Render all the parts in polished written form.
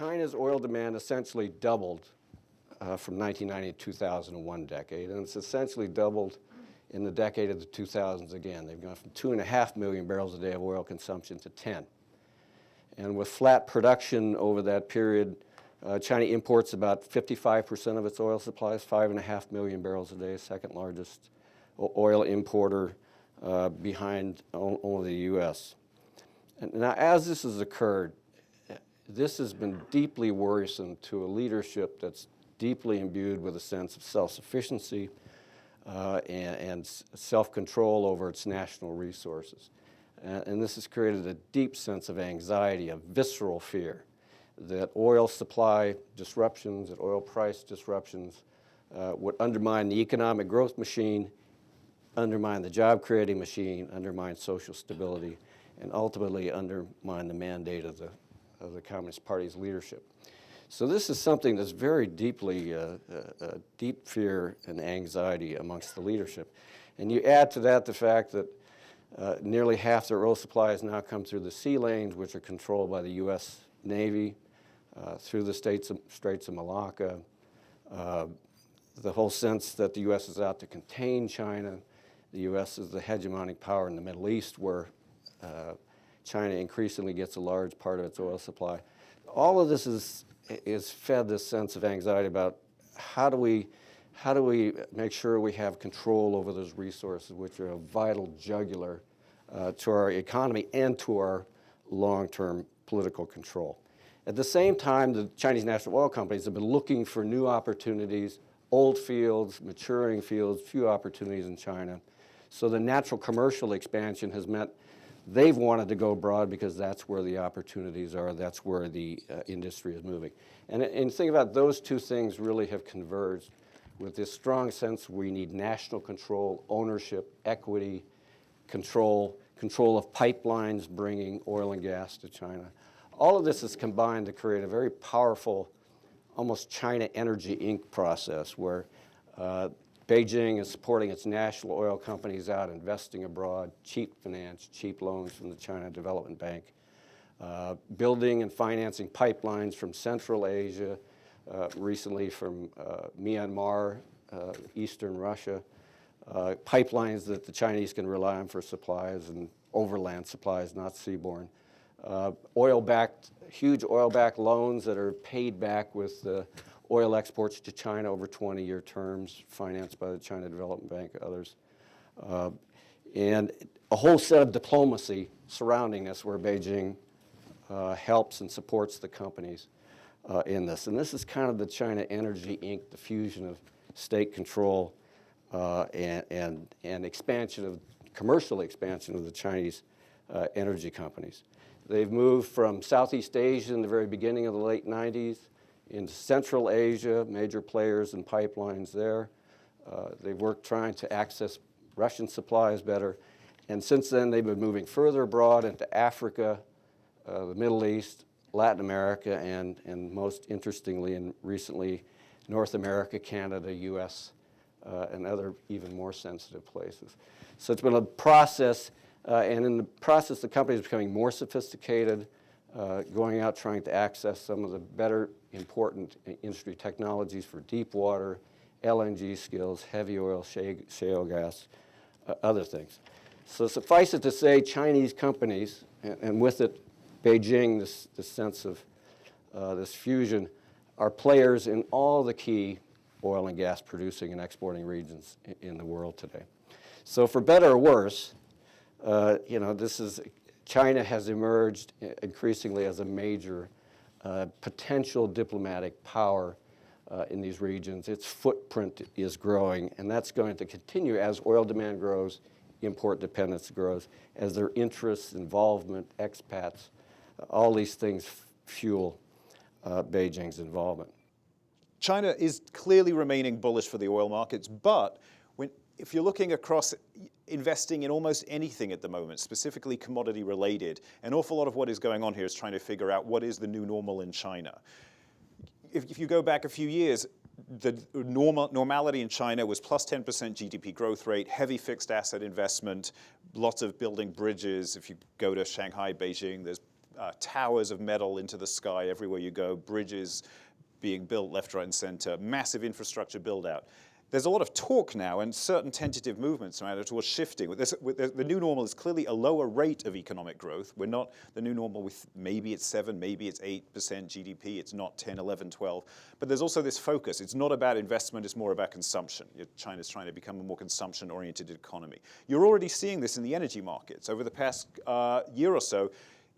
China's oil demand essentially doubled from 1990 to 2001 decade, and it's essentially doubled in the decade of the 2000s again. They've gone from 2.5 million barrels a day of oil consumption to 10. And with flat production over that period, China imports about 55% of its oil supplies, 5.5 million barrels a day, second largest oil importer behind only the U.S. And now, as this has occurred, this has been deeply worrisome to a leadership that's deeply imbued with a sense of self-sufficiency and self-control over its national resources. And this has created a deep sense of anxiety, a visceral fear that oil supply disruptions, that oil price disruptions would undermine the economic growth machine, undermine the job-creating machine, undermine social stability, and ultimately undermine the mandate of the Communist Party's leadership. So this is something that's very deeply, deep fear and anxiety amongst the leadership. And you add to that the fact that nearly half their oil supplies now come through the sea lanes, which are controlled by the U.S. Navy, through the Straits of Malacca. The whole sense that the U.S. is out to contain China. The U.S. is the hegemonic power in the Middle East, where China increasingly gets a large part of its oil supply. All of this is fed this sense of anxiety about how do we make sure we have control over those resources, which are a vital jugular to our economy and to our long-term political control. At the same time, the Chinese national oil companies have been looking for new opportunities, old fields, maturing fields, few opportunities in China. So the natural commercial expansion has meant they've wanted to go abroad because that's where the opportunities are, that's where the industry is moving. And think about those two things really have converged with this strong sense we need national control, ownership, equity, control of pipelines bringing oil and gas to China. All of this is combined to create a very powerful, almost China Energy Inc. process where Beijing is supporting its national oil companies out, investing abroad, cheap finance, cheap loans from the China Development Bank, building and financing pipelines from Central Asia, recently from Myanmar, Eastern Russia, pipelines that the Chinese can rely on for supplies and overland supplies, not seaborne. Huge oil-backed loans that are paid back with oil exports to China over 20-year terms, financed by the China Development Bank, others. And a whole set of diplomacy surrounding this where Beijing helps and supports the companies in this. And this is kind of the China Energy Inc., the fusion of state control and commercial expansion of the Chinese energy companies. They've moved from Southeast Asia in the very beginning of the late 90s into Central Asia, major players and pipelines there. They've worked trying to access Russian supplies better. And since then, they've been moving further abroad into Africa, the Middle East, Latin America, and most interestingly and recently, North America, Canada, U.S., and other even more sensitive places. So it's been a process, and in the process, the company is becoming more sophisticated, going out trying to access some of the better important industry technologies for deep water, LNG skills, heavy oil, shale gas, other things. So suffice it to say, Chinese companies, and with it Beijing, this sense of this fusion, are players in all the key oil and gas producing and exporting regions in the world today. So for better or worse, China has emerged increasingly as a major potential diplomatic power in these regions. Its footprint is growing, and that's going to continue as oil demand grows, import dependence grows, as their interests, involvement, expats, all these things fuel Beijing's involvement. China is clearly remaining bullish for the oil markets, but if you're looking across investing in almost anything at the moment, specifically commodity related, an awful lot of what is going on here is trying to figure out what is the new normal in China. If you go back a few years, the normality in China was plus 10% GDP growth rate, heavy fixed asset investment, lots of building bridges. If you go to Shanghai, Beijing, there's towers of metal into the sky everywhere you go, bridges being built left, right, and center, massive infrastructure build out. There's a lot of talk now and certain tentative movements around it towards shifting. The new normal is clearly a lower rate of economic growth. We're not the new normal with maybe it's 7, maybe it's 8% GDP. It's not 10, 11, 12. But there's also this focus. It's not about investment. It's more about consumption. China's trying to become a more consumption-oriented economy. You're already seeing this in the energy markets. Over the past year or so,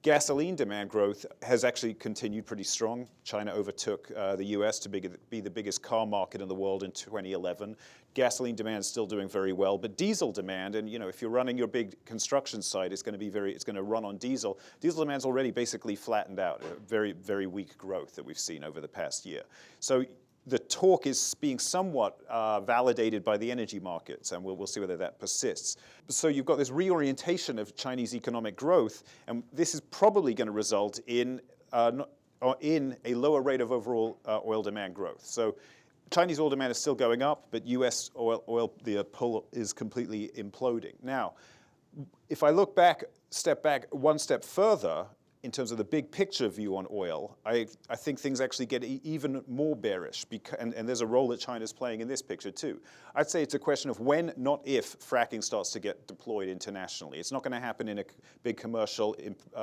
gasoline demand growth has actually continued pretty strong. China overtook the US to be the biggest car market in the world in 2011. Gasoline demand is still doing very well, but diesel demand, and if you're running your big construction site, it's going to run on diesel. Diesel demand's already basically flattened out, very, very weak growth that we've seen over the past year. So the talk is being somewhat validated by the energy markets, and we'll see whether that persists. So you've got this reorientation of Chinese economic growth, and this is probably going to result in a lower rate of overall oil demand growth. So Chinese oil demand is still going up, but US oil the pull is completely imploding. Now, if I step back one step further, in terms of the big picture view on oil, I think things actually get even more bearish, and there's a role that China's playing in this picture too. I'd say it's a question of when, not if, fracking starts to get deployed internationally. It's not going to happen in a big commercial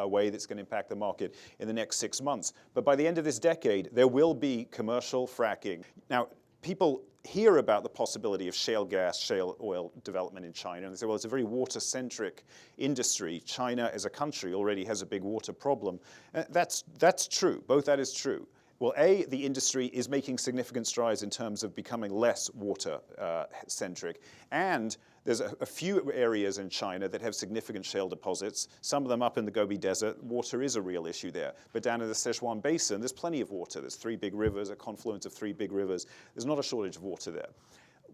way that's going to impact the market in the next 6 months. But by the end of this decade, there will be commercial fracking. Now, people hear about the possibility of shale gas, shale oil development in China, and they say, well, it's a very water-centric industry. China as a country already has a big water problem. That's true. Both that is true. Well, the industry is making significant strides in terms of becoming less water-centric, and there's a few areas in China that have significant shale deposits, some of them up in the Gobi Desert. Water is a real issue there. But down in the Sichuan Basin, there's plenty of water. There's 3 big rivers, a confluence of 3 big rivers. There's not a shortage of water there.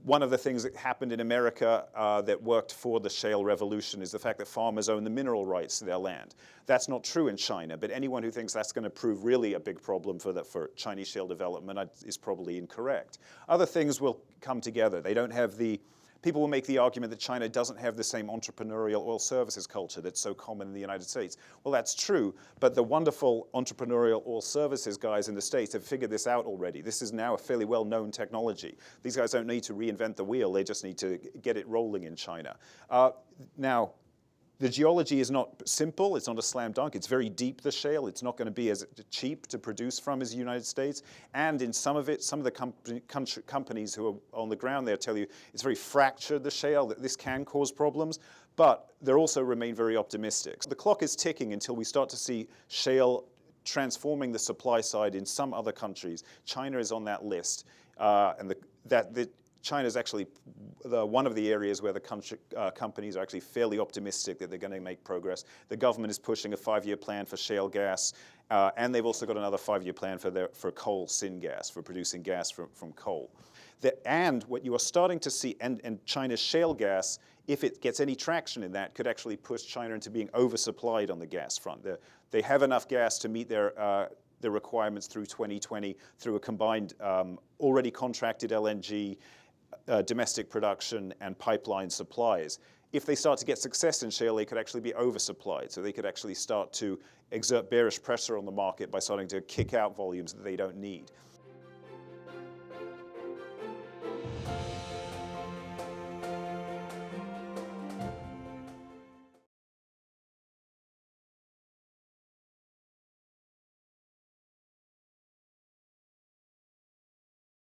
One of the things that happened in America that worked for the shale revolution is the fact that farmers own the mineral rights to their land. That's not true in China, but anyone who thinks that's going to prove really a big problem for Chinese shale development is probably incorrect. Other things will come together. They don't have people will make the argument that China doesn't have the same entrepreneurial oil services culture that's so common in the United States. Well, that's true, but the wonderful entrepreneurial oil services guys in the States have figured this out already. This is now a fairly well-known technology. These guys don't need to reinvent the wheel. They just need to get it rolling in China. Now, the geology is not simple. It's not a slam dunk. It's very deep, the shale. It's not going to be as cheap to produce from as the United States. And in some of the companies who are on the ground there tell you it's very fractured, the shale, that this can cause problems. But they also remain very optimistic. So the clock is ticking until we start to see shale transforming the supply side in some other countries. China is on that list. China is actually one of the areas where the companies are actually fairly optimistic that they're going to make progress. The government is pushing a 5-year plan for shale gas, and they've also got another 5-year plan for coal syngas, for producing gas from coal. And what you are starting to see, and China's shale gas, if it gets any traction in that, could actually push China into being oversupplied on the gas front. They have enough gas to meet their requirements through 2020 through a combined already contracted LNG, domestic production, and pipeline supplies. If they start to get success in shale, they could actually be oversupplied. So they could actually start to exert bearish pressure on the market by starting to kick out volumes that they don't need.